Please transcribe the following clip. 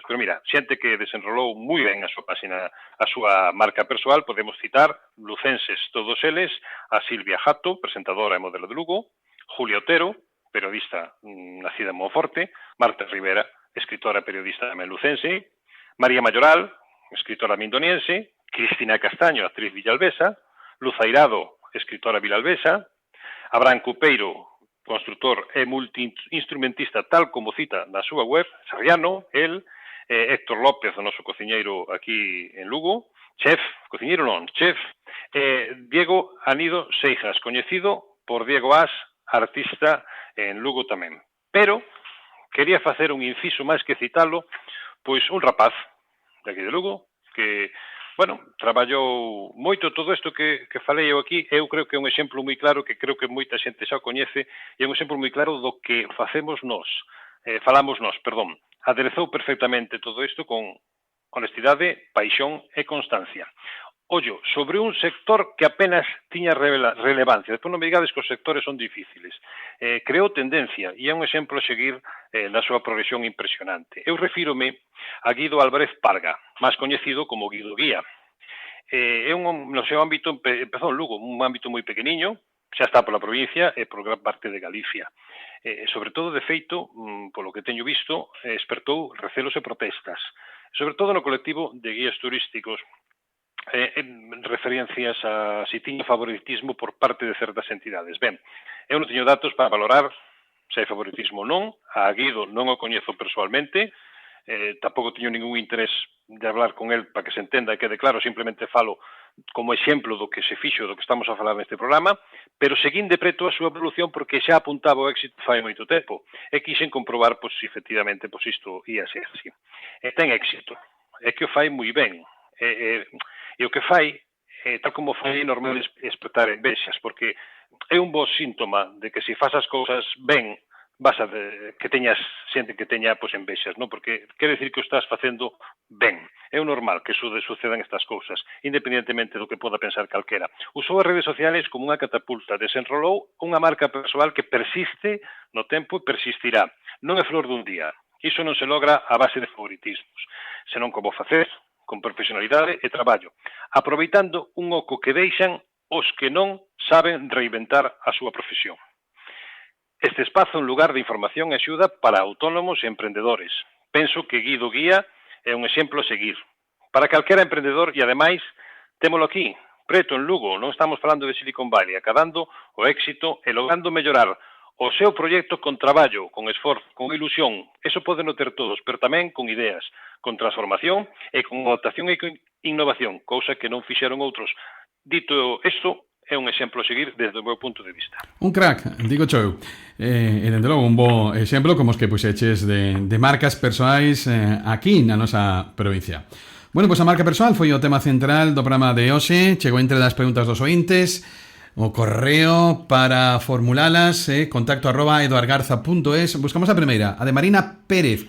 Pero mira, xente que desenrolou moi ben a súa página, a súa marca persoal, podemos citar lucenses todos eles, a Silvia Jato, presentadora e modelo de Lugo, Julio Otero, periodista nacida en Monforte, Marta Rivera, escritora e periodista tamén lucense, María Mayoral, escritora mindoniense, Cristina Castaño, actriz villalbesa, Luz Airado, escritora vilalbesa, Abraham Cupeiro, constructor e multiinstrumentista, tal como cita na súa web, Sarriano, el, Héctor López, o noso cociñeiro aquí en Lugo, chef, cociñeiro non, chef, Diego Anido Seijas, coñecido por Diego As, artista en Lugo tamén. Pero quería facer un inciso máis que citalo, pois un rapaz de aquí de Lugo, que bueno, traballou moito todo isto que falei eu aquí. Eu creo que é un exemplo moi claro, que creo que moita xente xa o coñece, e é un exemplo moi claro do que falamos nós. Aderezou perfectamente todo isto con honestidade, paixón e constancia. Ollo, sobre un sector que apenas tiña relevancia. Despois non me digades que os sectores son difíciles. Creou tendencia e é un exemplo a seguir na súa progresión impresionante. Eu refírome a Guido Álvarez Parga, máis coñecido como Guido Guía. No seu ámbito, empezou en Lugo, un ámbito moi pequeniño, xa está pola provincia e por gran parte de Galicia. Sobre todo, de feito, polo que teño visto, despertou recelos e protestas, sobre todo no colectivo de guías turísticos, en referencias a si tiña favoritismo por parte de certas entidades. Ben, eu non teño datos para valorar se hai favoritismo ou non, a Guido non o coñezo persoalmente, tampouco teño ningún interés de hablar con el para que se entenda e quede claro, simplemente falo como exemplo do que se fixo, do que estamos a falar neste programa, pero seguín de preto a súa evolución porque xa apuntaba o éxito fai moito tempo, e quixen comprobar, pois, efectivamente, pois isto ia ser así. E ten éxito, é que o fai moi ben, e o que fai, tal como fai, normal despertar envexas, porque é un bo síntoma de que se faz as cousas ben, vas a que teñas xente que teña pois envexas, non? Porque quere decir que o estás facendo ben. É o normal que sucedan estas cousas, independentemente do que poda pensar calquera. Usou as redes sociales como unha catapulta, desenrolou unha marca persoal que persiste no tempo e persistirá. Non é flor dun día. Iso non se logra a base de favoritismos, senón como facer, con profesionalidade e traballo, aproveitando un oco que deixan os que non saben reinventar a súa profesión. Este espazo é un lugar de información e axuda para autónomos e emprendedores. Penso que Guido Guía é un exemplo a seguir. Para calquera emprendedor, e ademais, témolo aquí, preto en Lugo, non estamos falando de Silicon Valley, acadando o éxito e logrando mellorar o seu proxecto con traballo, con esforzo, con ilusión. Eso poden ter todos, pero tamén con ideas, con transformación e con adaptación e con innovación, cousa que non fixeron outros. Dito isto, é un exemplo a seguir desde o meu punto de vista. Un crack, digo eu. E dende logo un bo exemplo como os que puxeches de marcas persoais aquí na nosa provincia. Bueno, pois a marca persoal foi o tema central do programa de hoxe. Chegou entre das preguntas dos ointes. O correo para formulalas, contacto @eduargarza.es. Buscamos a primeira, a de Marina Pérez.